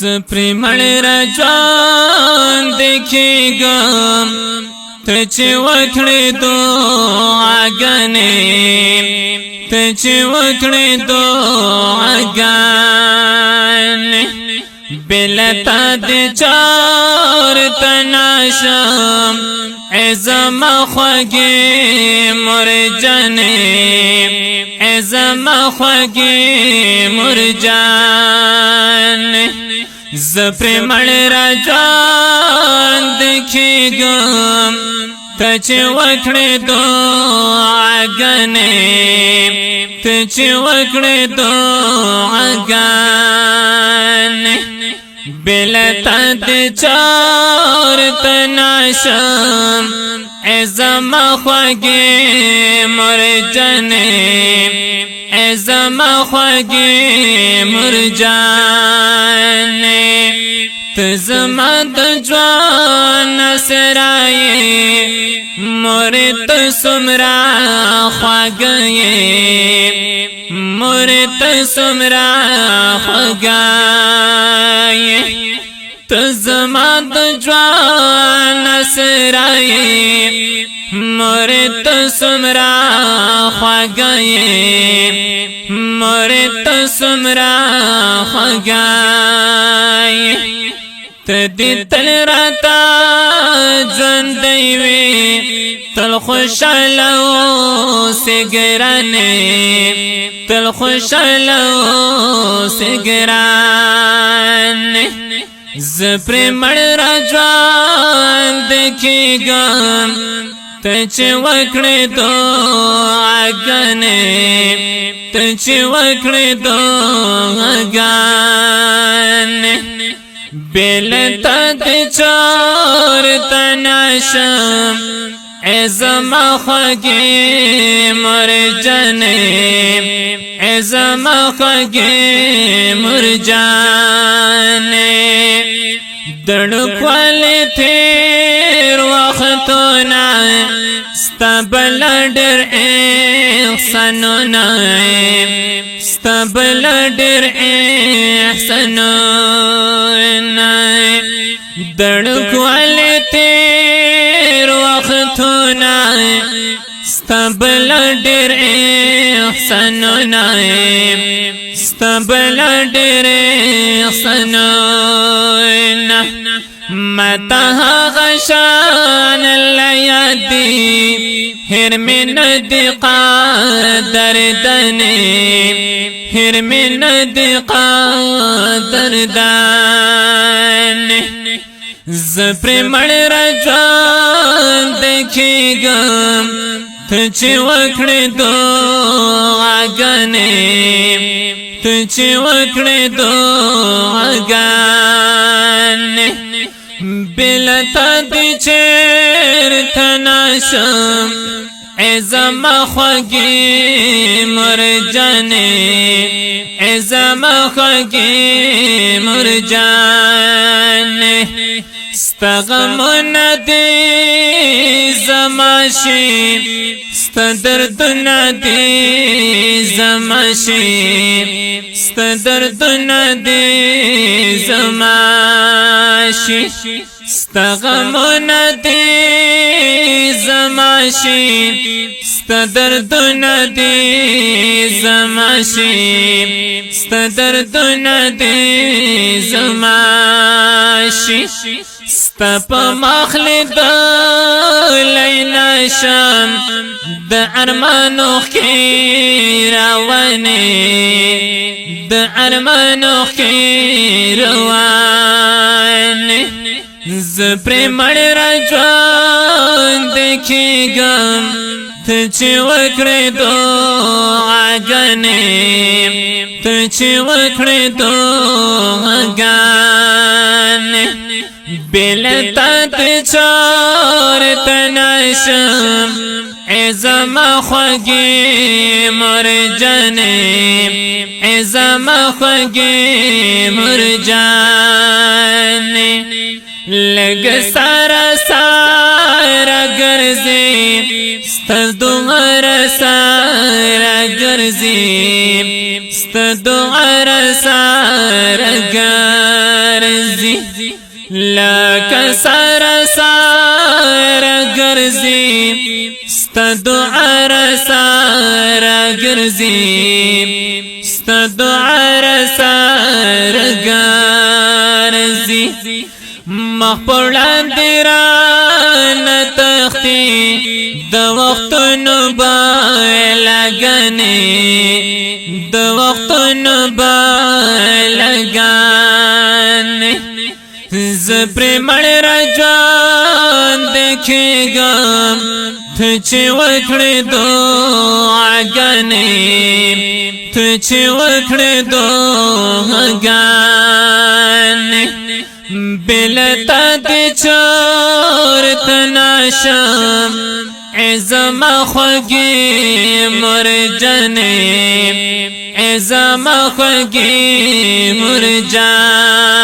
زپری مړراژوندی کیږم ته چې وکړې دعاګانې ته چې وکړې دعاګانې بلتا دې چارته نشم ای زما خوږې مرجانې ای زما خوږې مرجانې زپری مړراژوندی کیږم ته چې وکړې دعاګانې ته چې وکړې دعاګانې بلتا دې چارته نشم ای زما خوږې مرجانې ای زما خوږې مرجانې ته زما د ژوند سرایې مور ته څومره خوږه یې مور ته څومره خوږه یې ته زما د ژوند سرایې مور ته څومره خوږه یې مور ته څومره خوږه یې ته دې تل راته ژوندی وې تل خوشاله اوسې ګرانې تل خوشاله اوسې ګرانې زپری مړراژوندی کیږم ته چې وکړې دعاګانې ته چې وکړې دعاګانې بلتا دې چارته نشم ای زما خوږې مرجانې ای زما خوږې مرجانې دړکوالی تیر وختونه ستا بل ډېر احسانونه ستا بل ډېر احسانونه دړکوالی تیر وختونه ستا بل ډېر احسانونه ستا بل ډېر احسانونه ماته هغه شان الله یادي هېر مې نه دي قدردانې هېر مې نه دي قدردانې زپری مړراژوندی کیږم ته چې وکړې دعاګانې ته چې وکړې دعاګانې بلتا دې چېرته نشم ای زما خوږې مرجانې ای زما خوږې مرجانې ستا غمونه دې زما شي ستا دردونه دې زما شي ستا دردونه دې زما شي ستا غمونه دې زما شي ستا دردونه دې زما شي ستا دردونه دې زما شي ستا په مخ لیدلی نشم د ارمانو ښکې روانې د ارمانو ښکې روانې زپری مړراژوندی کیږم ته چې وکړې دعاګانې ته چې وکړې دعاګانې بلتا دې چارته نشم ای زما خوږې مرجانې ای زما خوږې مرجانې لږ سره سره ګرځې ستا دومره سره ګرځې ستا دومره سره ګرځې ګرځي لکه سره سره ګرځي ستا دعا را سره ګرځي ستا دعا را سره ګرځي مخ پر وړاندې رانه تښتي د وختونو بایلګنې د وختونو بایلګنې زه پرې مړراژوندی کیږم ته چې وکړې دعاګانې ته چې وکړې دعاګانې بلتا دې چورته نشم ای زما خوږې مرجانې ای زما خوږې مرجانې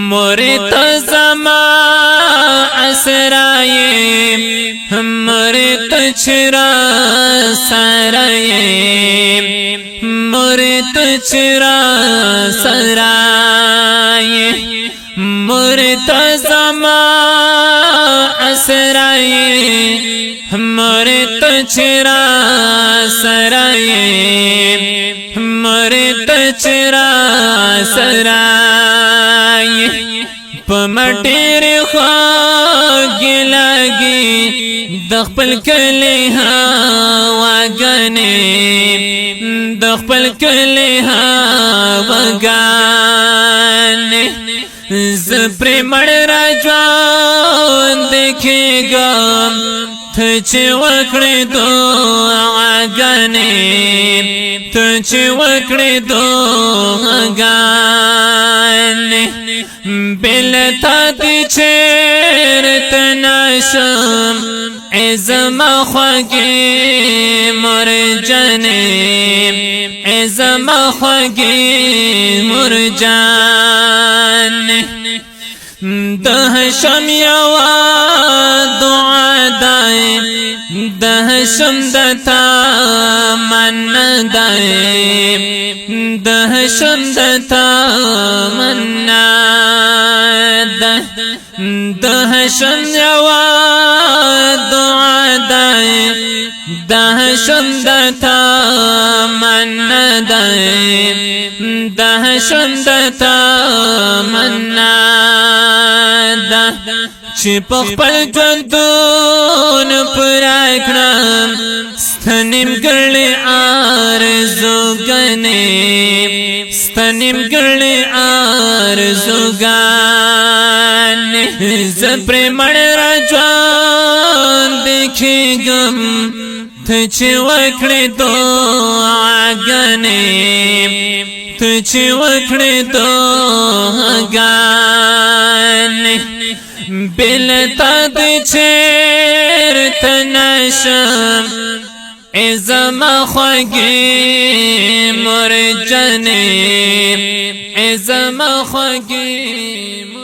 مورې ته زما اسرایې مورې ته چې راسره یې مورې ته چې راسره یې مورې ته زما اسرایې مورې ته چې راسره یې مورې ته چې راسره یې په مټېرې خوږې لګي د خپل کلي هواګانې د خپل کلي هواګانې زه پرې مړراژوندی کیږم ته چې وکړې دعاګانې ته چې وکړې دعاګانې بلتا دې چېرته نشم ای زما خوږې مرجانې ای زما خوږې مرجانې د هشم یوه دعا دی د هشم د تمنا دی د هشم د تمنا دی د هشم یوه دعا دی د هشم د تمنا دی د هشم د تمنا ده چې په خپل ژوندون پوره کړم ستا نیمګړې آرزوګانې ستا نیمګړې آرزوګانې زه پرې مړراژوندی کیږم ته چې وکړې دعاګانې ته چې وکړې دعاګانې بلتا دې چېرته نشم ای زما خوږې مرجانې ای زما خوږې